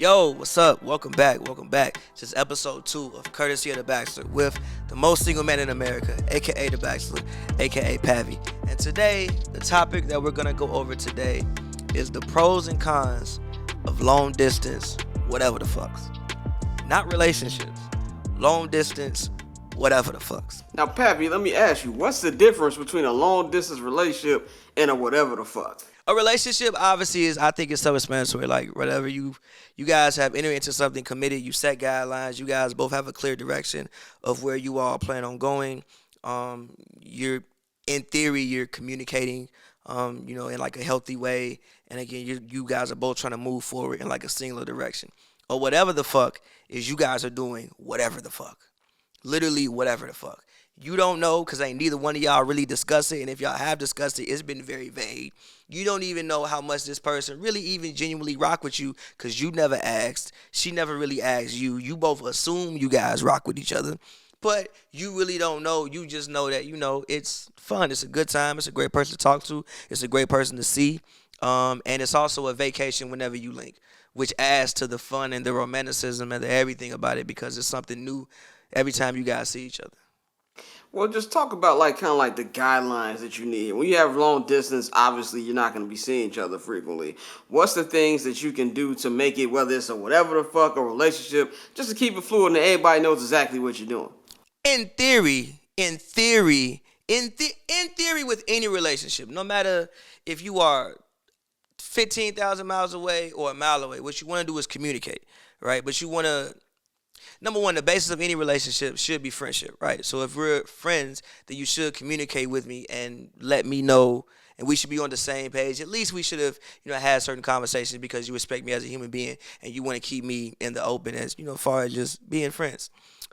Yo, what's up? Welcome back. This is episode 2 of Courtesy of the Bachelor with the most single man in America, aka the Bachelor, aka Pavi. And today, the topic that we're gonna go over today is the pros and cons of long distance, whatever the fucks. Not relationships, long distance, whatever the fucks. Now, Pappy, let me ask you, what's the difference between a long-distance relationship and a whatever the fuck? A relationship obviously is, I think, it's self-explanatory. Like, whatever you guys have entered into something, committed, you set guidelines, you guys both have a clear direction of where you all plan on going. You're, in theory, you're communicating, in like a healthy way. And again, you guys are both trying to move forward in like a singular direction. Or whatever the fuck is you guys are doing whatever the fuck. Literally whatever the fuck. You don't know because ain't neither one of y'all really discussed it. And if y'all have discussed it, it's been very vague. You don't even know how much this person really even genuinely rock with you because you never asked. She never really asked you. You both assume you guys rock with each other. But you really don't know. You just know that, it's fun. It's a good time. It's a great person to talk to. It's a great person to see. And it's also a vacation whenever you link, which adds to the fun and the romanticism and the everything about it because it's something new every time you guys see each other. Well, just talk about kind of the guidelines that you need. When you have long distance, obviously you're not going to be seeing each other frequently. What's the things that you can do to make it, whether it's a whatever the fuck or relationship, just to keep it fluid and everybody knows exactly what you're doing? In theory, with any relationship, no matter if you are 15,000 miles away or a mile away, what you want to do is communicate, right? But you want to, number one, the basis of any relationship should be friendship, right? So if we're friends, then you should communicate with me and let me know, and we should be on the same page. At least we should have, had certain conversations because you respect me as a human being and you want to keep me in the open as, far as just being friends.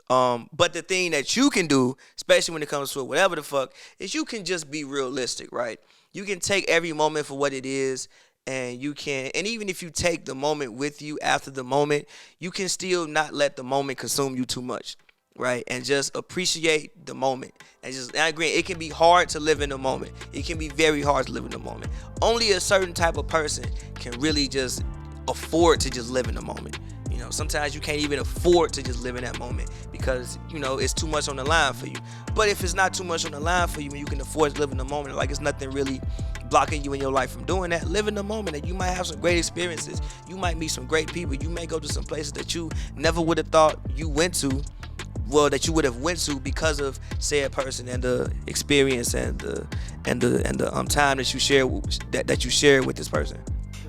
But the thing that you can do, especially when it comes to whatever the fuck, is you can just be realistic, right? You can take every moment for what it is. And even if you take the moment with you after the moment, you can still not let the moment consume you too much, right? And just appreciate the moment. And I agree, it can be hard to live in the moment. It can be very hard to live in the moment. Only a certain type of person can really just afford to just live in the moment. Sometimes you can't even afford to just live in that moment because, it's too much on the line for you. But if it's not too much on the line for you and you can afford to live in the moment, like it's nothing really blocking you in your life from doing that, live in the moment and you might have some great experiences. You might meet some great people. You may go to some places that you never would have thought you went to. Well, that you would have went to because of said person and the experience and the time that you share that you share with this person.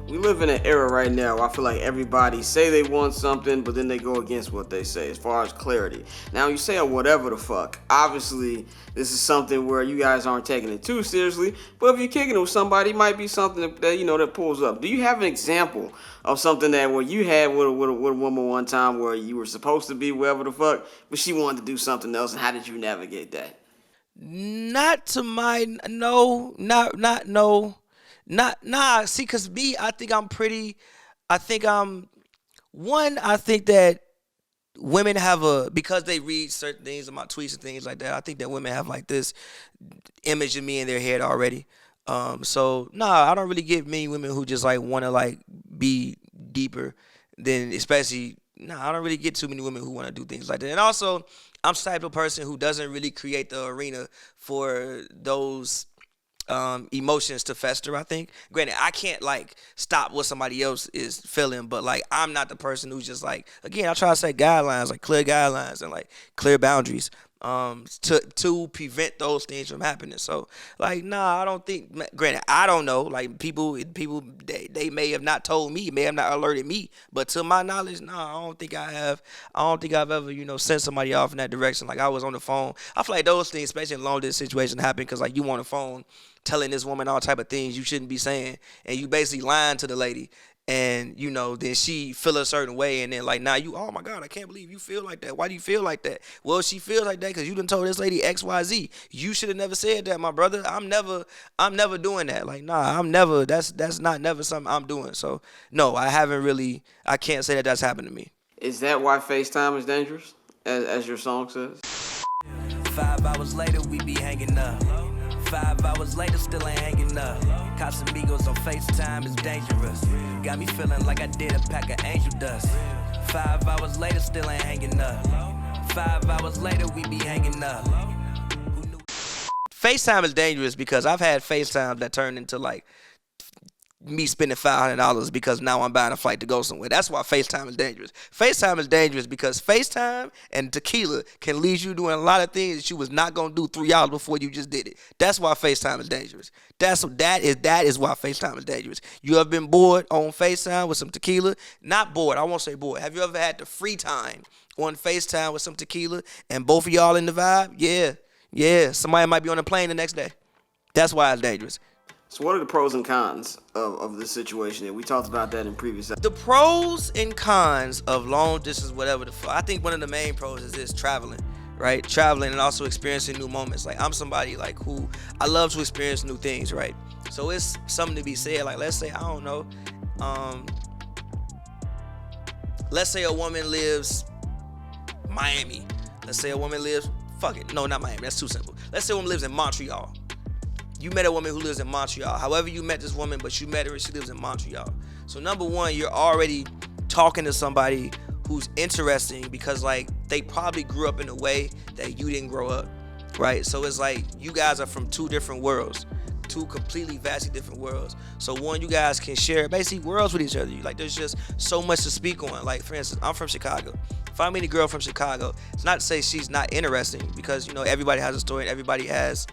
We live in an era right now where I feel like everybody say they want something, but then they go against what they say as far as clarity. Now, you say whatever the fuck. Obviously, this is something where you guys aren't taking it too seriously, but if you're kicking it with somebody, it might be something that that pulls up. Do you have an example of something that where you had with a woman one time where you were supposed to be whatever the fuck, but she wanted to do something else, and how did you navigate that? See, cause me, I think that women have because they read certain things in my tweets and things like that, I think that women have like this image of me in their head already. I don't really get many women who just like want to like be deeper than, I don't really get too many women who want to do things like that. And also, I'm the type of person who doesn't really create the arena for those emotions to fester, I think. Granted, I can't like stop what somebody else is feeling, but like I'm not the person who's just like, again, I try to set guidelines, like clear guidelines and like clear boundaries to prevent those things from happening. So like, I don't think, granted, I don't know, like people they may have not told me, may have not alerted me, but to my knowledge, I don't think I've ever, sent somebody off in that direction. Like I was on the phone. I feel like those things, especially in long distance situations, happen because like you on the phone telling this woman all type of things you shouldn't be saying, and you basically lying to the lady, and then she feel a certain way, and then like now you, oh my God, I can't believe you feel like that. Why do you feel like that? Well, she feels like that because you done told this lady XYZ. You should have never said that, my brother. I'm never doing that. Like I'm never. That's not never something I'm doing. So no, I can't say that that's happened to me. Is that why FaceTime is dangerous, as your song says? 5 hours later, we be hanging up. 5 hours later, still ain't hanging up. Casamigos on FaceTime is dangerous. Got me feeling like I did a pack of angel dust. 5 hours later, still ain't hanging up. 5 hours later, we be hanging up. FaceTime is dangerous because I've had FaceTime that turned into like me spending $500 because now I'm buying a flight to go somewhere. That's why FaceTime is dangerous. FaceTime is dangerous because FaceTime and tequila can lead you doing a lot of things that you was not gonna do 3 hours before you just did it. That's why FaceTime is dangerous. That is why FaceTime is dangerous. You have been bored on FaceTime with some tequila? Not bored. I won't say bored. Have you ever had the free time on FaceTime with some tequila and both of y'all in the vibe? Yeah. Somebody might be on a plane the next day. That's why it's dangerous. So what are the pros and cons of this situation? And we talked about that in previous episodes. The pros and cons of long distance, whatever the fuck. I think one of the main pros is this: traveling, right? Traveling and also experiencing new moments. Like, I'm somebody like who I love to experience new things, right? So it's something to be said. Like, let's say, I don't know, let's say a woman lives Miami. Let's say a woman lives, fuck it, no, not Miami. That's too simple. Let's say a woman lives in Montreal. You met a woman who lives in Montreal. However you met this woman, but you met her and she lives in Montreal. So number one, you're already talking to somebody who's interesting because like they probably grew up in a way that you didn't grow up, right? So it's like you guys are from two different worlds, two completely vastly different worlds. So one, you guys can share basically worlds with each other. Like there's just so much to speak on. Like for instance, I'm from Chicago. If I meet a girl from Chicago, it's not to say she's not interesting because you know everybody has a story and everybody has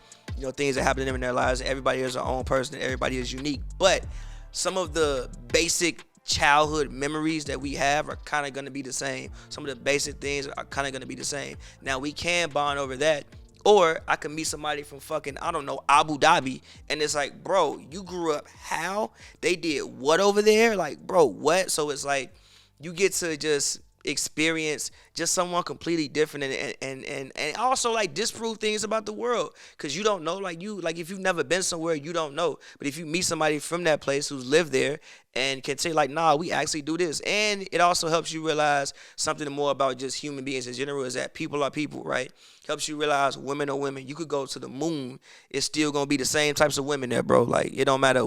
things that happen to them in their lives. Everybody is their own person and everybody is unique. But some of the basic childhood memories that we have are kind of going to be the same. Some of the basic things are kind of going to be the same. Now, we can bond over that. Or I can meet somebody from fucking, I don't know, Abu Dhabi. And it's like, bro, you grew up how? They did what over there? Like, bro, what? So it's like you get to just experience just someone completely different and also like disprove things about the world because you don't know, like if you've never been somewhere, you don't know. But if you meet somebody from that place who's lived there and can say like, nah, we actually do this, and it also helps you realize something more about just human beings in general, is that people are people, right? Helps you realize women are women. You could go to the moon, it's still gonna be the same types of women there, bro. Like it don't matter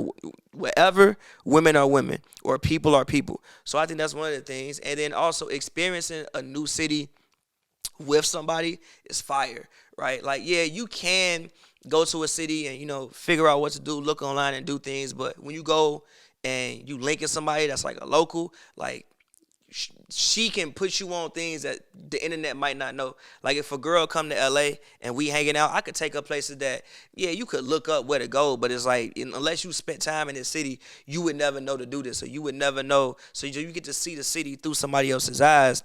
wherever, women are women or people are people. So I think that's one of the things. And then also experiencing a new city with somebody is fire, right? Like, yeah, you can go to a city and figure out what to do, look online and do things, but when you go and you link in somebody that's like a local, like she can put you on things that the internet might not know. Like if a girl come to LA and we hanging out, I could take her places that, yeah, you could look up where to go, but it's like unless you spent time in this city, you would never know to do this, or you would never know. So you get to see the city through somebody else's eyes.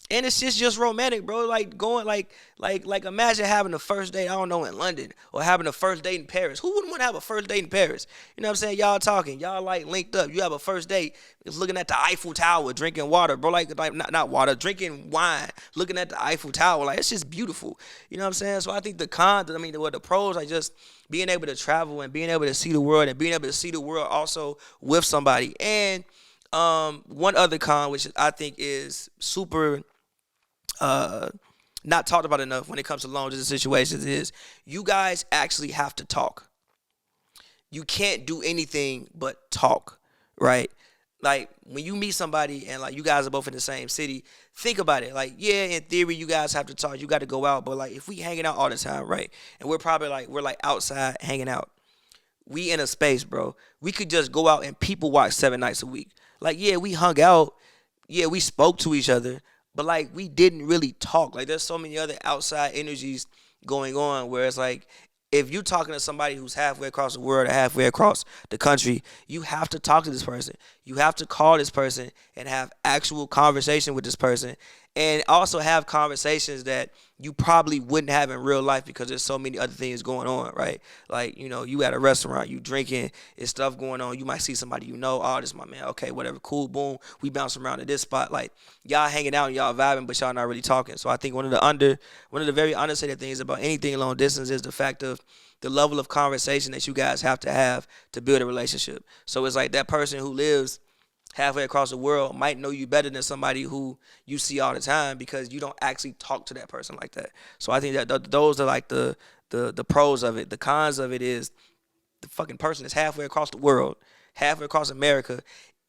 And it's just romantic, bro. Like going like imagine having a first date, I don't know, in London, or having a first date in Paris. Who wouldn't want to have a first date in Paris? You know what I'm saying? Y'all talking, y'all like linked up. You have a first date, it's looking at the Eiffel Tower, drinking water, bro. Like not water, drinking wine, looking at the Eiffel Tower. Like it's just beautiful. You know what I'm saying? So I think the pros are just being able to travel and being able to see the world and being able to see the world also with somebody. And one other con, which I think is super not talked about enough when it comes to long distance situations, is you guys actually have to talk. You can't do anything but talk, right? Like when you meet somebody and like you guys are both in the same city, think about it. Like, yeah, in theory you guys have to talk, you got to go out, but like if we hanging out all the time, right? And we're outside hanging out. We in a space, bro. We could just go out and people watch 7 nights a week. Like, yeah, we hung out. Yeah, we spoke to each other. But, like, we didn't really talk. Like, there's so many other outside energies going on where it's like, if you're talking to somebody who's halfway across the world or halfway across the country, you have to talk to this person. You have to call this person and have actual conversation with this person, and also have conversations that you probably wouldn't have in real life because there's so many other things going on, right? Like, you at a restaurant, you drinking, there's stuff going on. You might see somebody oh, this is my man. Okay, whatever, cool, boom. We bounce around at this spot. Like, y'all hanging out and y'all vibing, but y'all not really talking. So I think one of the very understated things about anything long distance is the fact of the level of conversation that you guys have to build a relationship. So it's like that person who lives halfway across the world might know you better than somebody who you see all the time because you don't actually talk to that person like that. So I think that those are like the the pros of it. The cons of it is the fucking person is halfway across the world, halfway across America.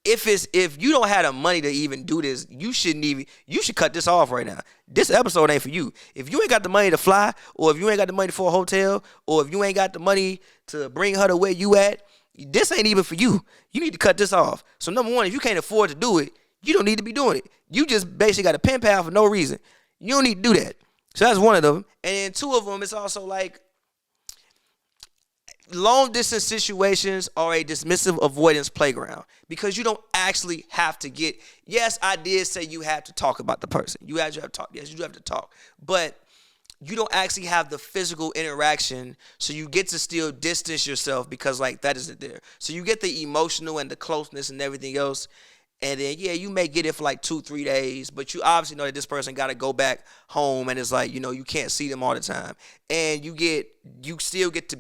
If you don't have the money to even do this, you should cut this off right now. This episode ain't for you. If you ain't got the money to fly, or if you ain't got the money for a hotel, or if you ain't got the money to bring her to where you at, this ain't even for you. You need to cut this off. So number one, if you can't afford to do it, you don't need to be doing it. You just basically got a pen pal for no reason. You don't need to do that. So that's one of them. And then two of them, it's also like, long distance situations are a dismissive avoidance playground because you don't actually have to get. Yes, I did say you have to talk about the person. You have to talk. Yes, you do have to talk, but you don't actually have the physical interaction, so you get to still distance yourself because like that isn't there. So you get the emotional and the closeness and everything else. And then, yeah, you may get it for like 2-3 days, but you obviously know that this person got to go back home, and it's like, you can't see them all the time. And you still get to,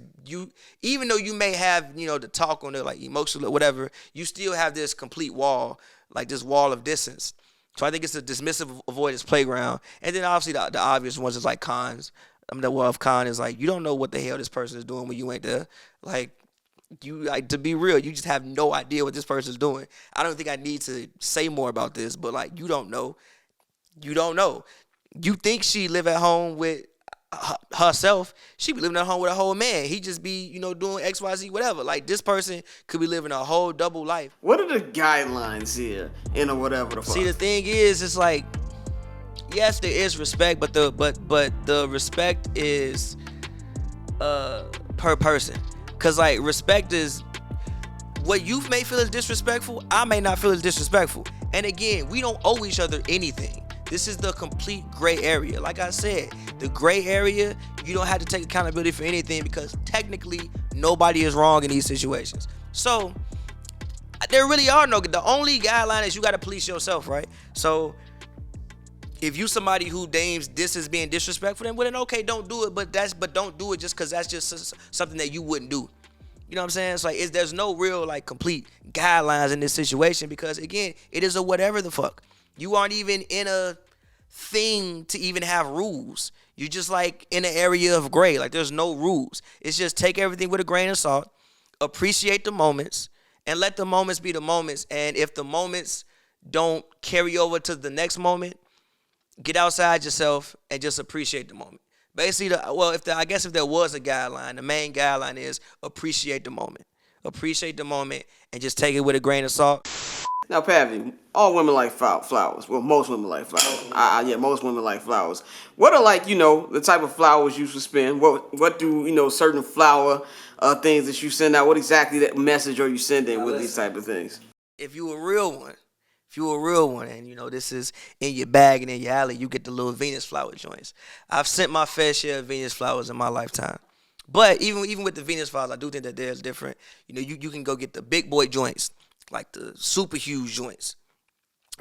even though you may have, the talk on it, like emotional or whatever, you still have this complete wall, like this wall of distance. So I think it's a dismissive avoidance playground. And then obviously the obvious ones is like cons. The wall of con is like, you don't know what the hell this person is doing when you ain't there. To be real, you just have no idea what this person's doing. I don't think I need to say more about this, but like, you don't know. You don't know. You think she live at home with herself. She be living at home with a whole man. He just be, doing XYZ, whatever. Like, this person could be living a whole double life. What are the guidelines here in or whatever the fuck? See, the thing is, it's like, yes, there is respect, but the respect is per person. Cause like respect is what you may feel is disrespectful, I may not feel is disrespectful. And again, we don't owe each other anything. This is the complete gray area. Like I said, the gray area, you don't have to take accountability for anything because technically nobody is wrong in these situations. So there really are the only guideline is you gotta police yourself, right? So if you somebody who deems this as being disrespectful, then okay, don't do it. But don't do it just because that's just something that you wouldn't do. You know what I'm saying? It's like there's no real like complete guidelines in this situation because again, it is a whatever the fuck. You aren't even in a thing to even have rules. You're just like in an area of gray. Like there's no rules. It's just take everything with a grain of salt, appreciate the moments, and let the moments be the moments. And if the moments don't carry over to the next moment, get outside yourself and just appreciate the moment. Basically, if there was a guideline, the main guideline is appreciate the moment. Appreciate the moment and just take it with a grain of salt. Now, Pavi, all women like flowers. Well, most women like flowers. Most women like flowers. What are the type of flowers you should spend? What do, certain flower things that you send out? What exactly that message are you sending with these type of things? If you a real one, and this is in your bag and in your alley, you get the little Venus flower joints. I've sent my fair share of Venus flowers in my lifetime. But even with the Venus flowers, I do think that there's different. You can go get the big boy joints, like the super huge joints.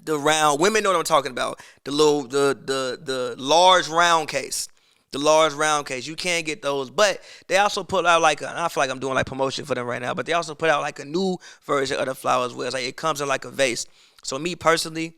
The round, women know what I'm talking about. The large round case. The large round case. You can get those. But they also put out I feel like I'm doing like promotion for them right now, but they also put out like a new version of the flowers where it's like it comes in like a vase. So me personally,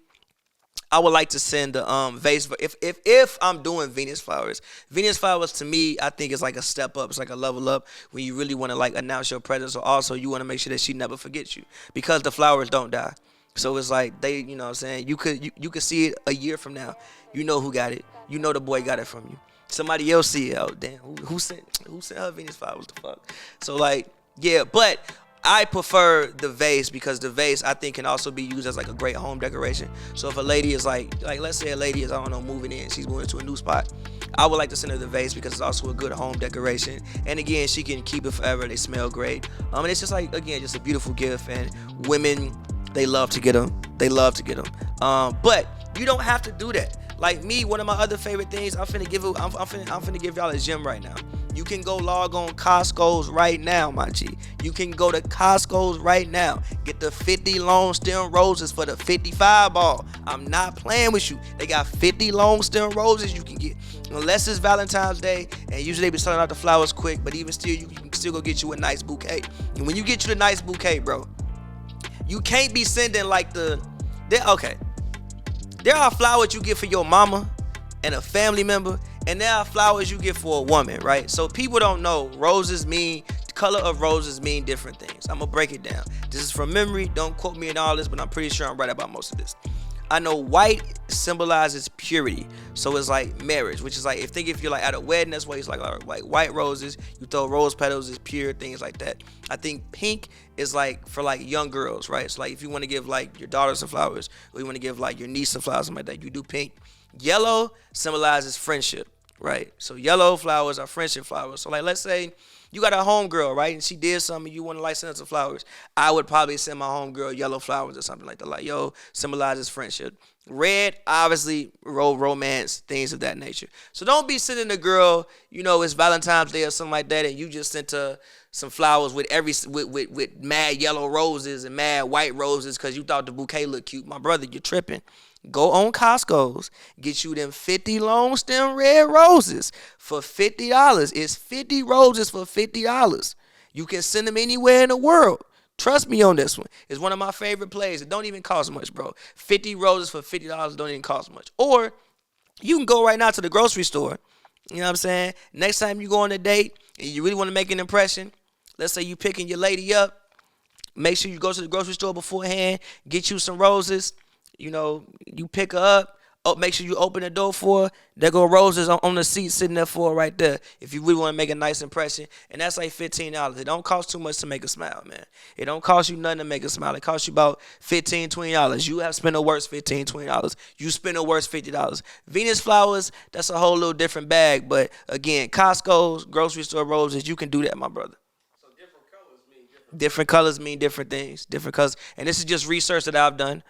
I would like to send the vase if I'm doing Venus flowers. Venus flowers to me, I think it's like a step up. It's like a level up when you really want to like announce your presence. Or also you want to make sure that she never forgets you because the flowers don't die. So it's like they, you know what I'm saying? You could see it a year from now. You know who got it. You know the boy got it from you. Somebody else see it. Oh damn, who sent her Venus flowers? The fuck? So like, yeah, but I prefer the vase because the vase I think can also be used as like a great home decoration. So if a lady is like let's say a lady is moving in, she's moving to a new spot, I would like to send her the vase because it's also a good home decoration. And again, she can keep it forever. They smell great. And it's just like again, just a beautiful gift. And women, they love to get them. But you don't have to do that. Like me, one of my other favorite things, I'm finna give y'all a gem right now. You can go log on Costco's right now, my G. You can go to Costco's right now. Get the 50 long stem roses for the 55 ball. I'm not playing with you. They got 50 long stem roses you can get. Unless it's Valentine's Day, and usually they be selling out the flowers quick, but even still, you can still go get you a nice bouquet. And when you get you the nice bouquet, bro, you can't be sending like okay. There are flowers you get for your mama and a family member, And there are flowers you get for a woman, right? So people don't know color of roses mean different things. I'm gonna break it down. This is from memory. Don't quote me in all this, but I'm pretty sure I'm right about most of this. I know white symbolizes purity, so it's like marriage, which is like if you're like at a wedding, that's why it's like white roses. You throw rose petals, is pure, things like that. I think pink is like for like young girls, right? So like if you want to give like your daughter some flowers, or you want to give like your niece some flowers, something like that, you do pink. Yellow symbolizes friendship, right? So yellow flowers are friendship flowers. So like let's say you got a homegirl, right? And she did something, you want to like send her some flowers. I would probably send my homegirl yellow flowers or something like that. Like, yo, symbolizes friendship. Red, obviously, romance, things of that nature. So don't be sending a girl, it's Valentine's Day or something like that, and you just sent her some flowers with with mad yellow roses and mad white roses because you thought the bouquet looked cute. My brother, you're tripping. Go on Costco's, get you them 50 long stem red roses for $50. It's 50 roses for $50. You can send them anywhere in the world. Trust me on this one. It's one of my favorite plays. It don't even cost much, bro. 50 roses for $50 don't even cost much. Or you can go right now to the grocery store. You know what I'm saying? Next time you go on a date and you really want to make an impression, let's say you picking your lady up, make sure you go to the grocery store beforehand, get you some roses. You pick her up. Oh, make sure you open the door for her. There go roses on the seat sitting there for her right there. If you really want to make a nice impression, and that's like $15. It don't cost too much to make a smile, man. It don't cost you nothing to make a smile. It costs you about $15, $20. You have spent the worst $15, $20. You spend the worst $50. Venus flowers, that's a whole little different bag. But again, Costco's, grocery store roses, you can do that, my brother. Different colors mean different things. Different colors, and this is just research that I've done.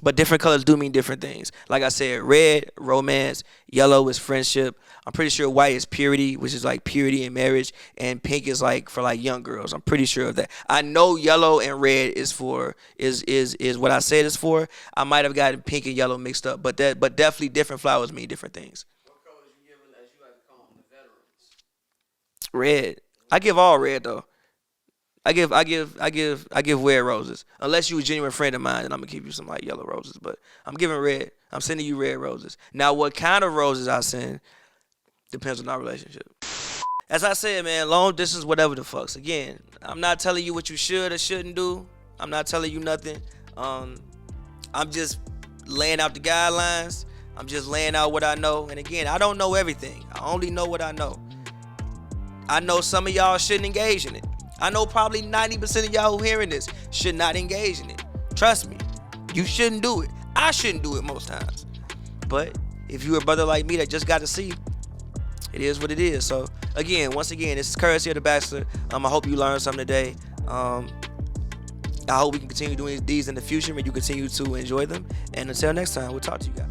But different colors do mean different things. Like I said, red, romance, yellow is friendship. I'm pretty sure white is purity, which is like purity in marriage, and pink is like for like young girls. I'm pretty sure of that. I know yellow and red is what I said it's for. I might have gotten pink and yellow mixed up, but definitely different flowers mean different things. What colors you giving, as you like to call them, the veterans? Red. I give all red though. I give red roses. Unless you a genuine friend of mine, then I'm gonna give you some like yellow roses. But I'm giving red. I'm sending you red roses. Now, what kind of roses I send depends on our relationship. As I said, man, long distance, whatever the fucks. Again, I'm not telling you what you should or shouldn't do. I'm not telling you nothing. I'm just laying out the guidelines. I'm just laying out what I know. And again, I don't know everything. I only know what I know. I know some of y'all shouldn't engage in it. I know probably 90% of y'all who hearing this should not engage in it. Trust me, you shouldn't do it. I shouldn't do it most times. But if you're a brother like me that just got to see, it is what it is. So once again, this is Courtesy of the Bachelor. I hope you learned something today. I hope we can continue doing these in the future and you continue to enjoy them. And until next time, we'll talk to you guys.